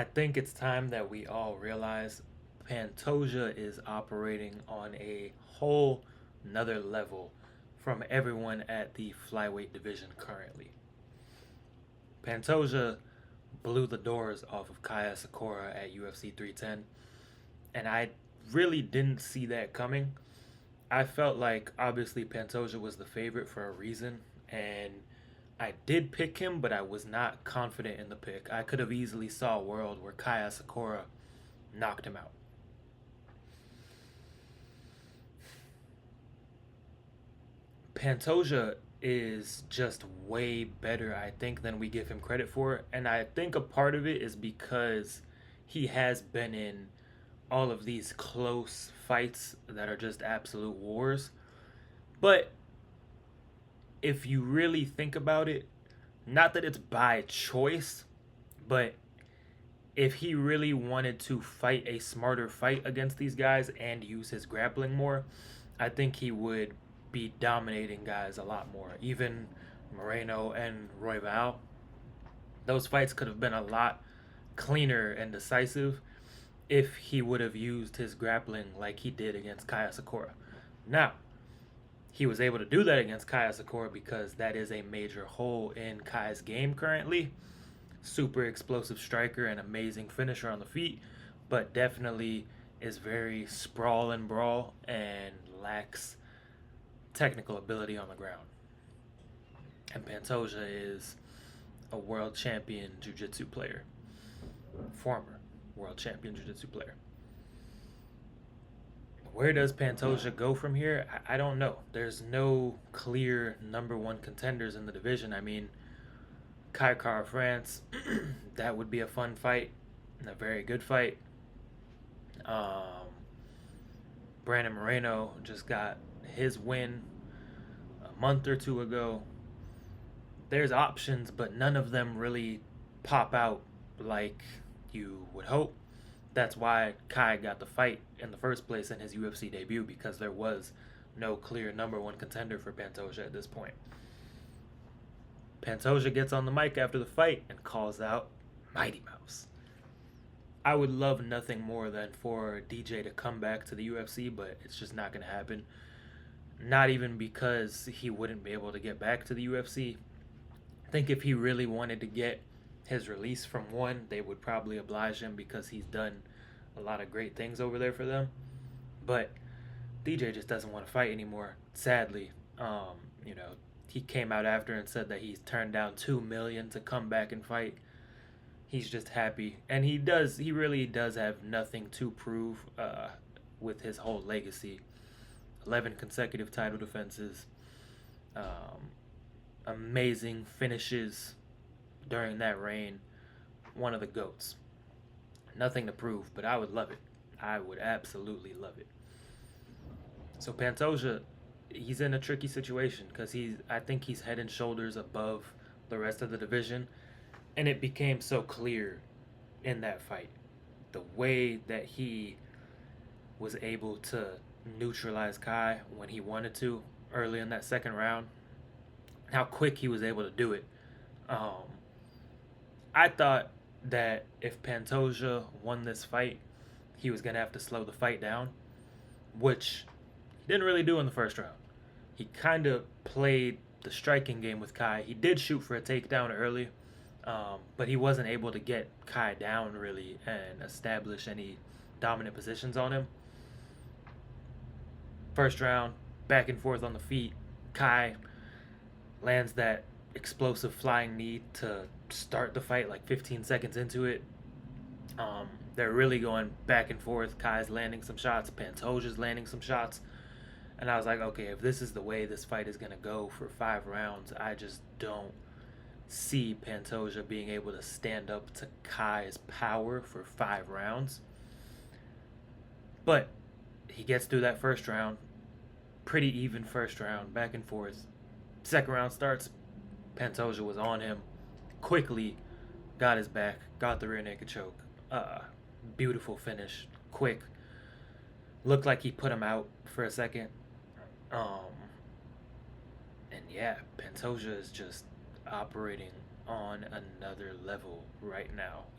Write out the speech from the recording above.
I think it's time that we all realize Pantoja is operating on a whole another level from everyone at the flyweight division currently. Pantoja blew the doors off of Kaya Sakura at UFC 310, and I really didn't see that coming. I felt like obviously Pantoja was the favorite for a reason, and I did pick him, but I was not confident in the pick. I could have easily saw a world where Kaya Sakura knocked him out. Pantoja is just way better, I think, than we give him credit for. And I think a part of it is because he has been in all of these close fights that are just absolute wars. But if you really think about it, not that it's by choice, but if he really wanted to fight a smarter fight against these guys and use his grappling more, I think he would be dominating guys a lot more. Even Moreno and Royval, those fights could have been a lot cleaner and decisive if he would have used his grappling like he did against Kaya Sakura. Now, he was able to do that against Kaya Sakura because that is a major hole in Kai's game currently. Super explosive striker and amazing finisher on the feet, but definitely is very sprawl and brawl and lacks technical ability on the ground. And Pantoja is a world champion jiu-jitsu player, former world champion jiu-jitsu player. Where does Pantoja go from here? I don't know. There's no clear number one contenders in the division. I mean, Kai Kara France, that would be a fun fight and a very good fight. Um, Brandon Moreno just got his win a month or two ago. There's options, but none of them really pop out like you would hope. That's why Kai got the fight in the first place in his UFC debut, because there was no clear number one contender for Pantoja at this point. Pantoja gets on the mic after the fight and calls out Mighty Mouse. I would love nothing more than for DJ to come back to the UFC, but it's just not going to happen. Not even because he wouldn't be able to get back to the UFC. I think if he really wanted to get his release from one, they would probably oblige him because he's done a lot of great things over there for them. But DJ just doesn't want to fight anymore, sadly. You know, he came out after and said that he's turned down 2 million to come back and fight. He's just happy, and he really does have nothing to prove with his whole legacy. 11 consecutive title defenses, um, amazing finishes during that reign. One of the GOATs. Nothing to prove, but I would love it. I would absolutely love it. So Pantoja, he's in a tricky situation because I think he's head and shoulders above the rest of the division, and it became so clear in that fight. The way that he was able to neutralize Kai when he wanted to early in that second round, how quick he was able to do it. Um, I thought that if Pantoja won this fight, he was going to have to slow the fight down, which he didn't really do in the first round. He kind of played the striking game with Kai. He did shoot for a takedown early, but he wasn't able to get Kai down really and establish any dominant positions on him. First round, back and forth on the feet. Kai lands that explosive flying knee to start the fight like 15 seconds into it. They're really going back and forth. Kai's landing some shots. Pantoja's landing some shots. And I was like, okay, if this is the way this fight is going to go for 5 rounds, I just don't see Pantoja being able to stand up to Kai's power for 5 rounds. But he gets through that first round. Pretty even first round, back and forth. Second round starts. Pantoja was on him. Quickly got his back, got the rear naked choke. Beautiful finish. Quick. Looked like he put him out for a second. And yeah, Pantoja is just operating on another level right now. And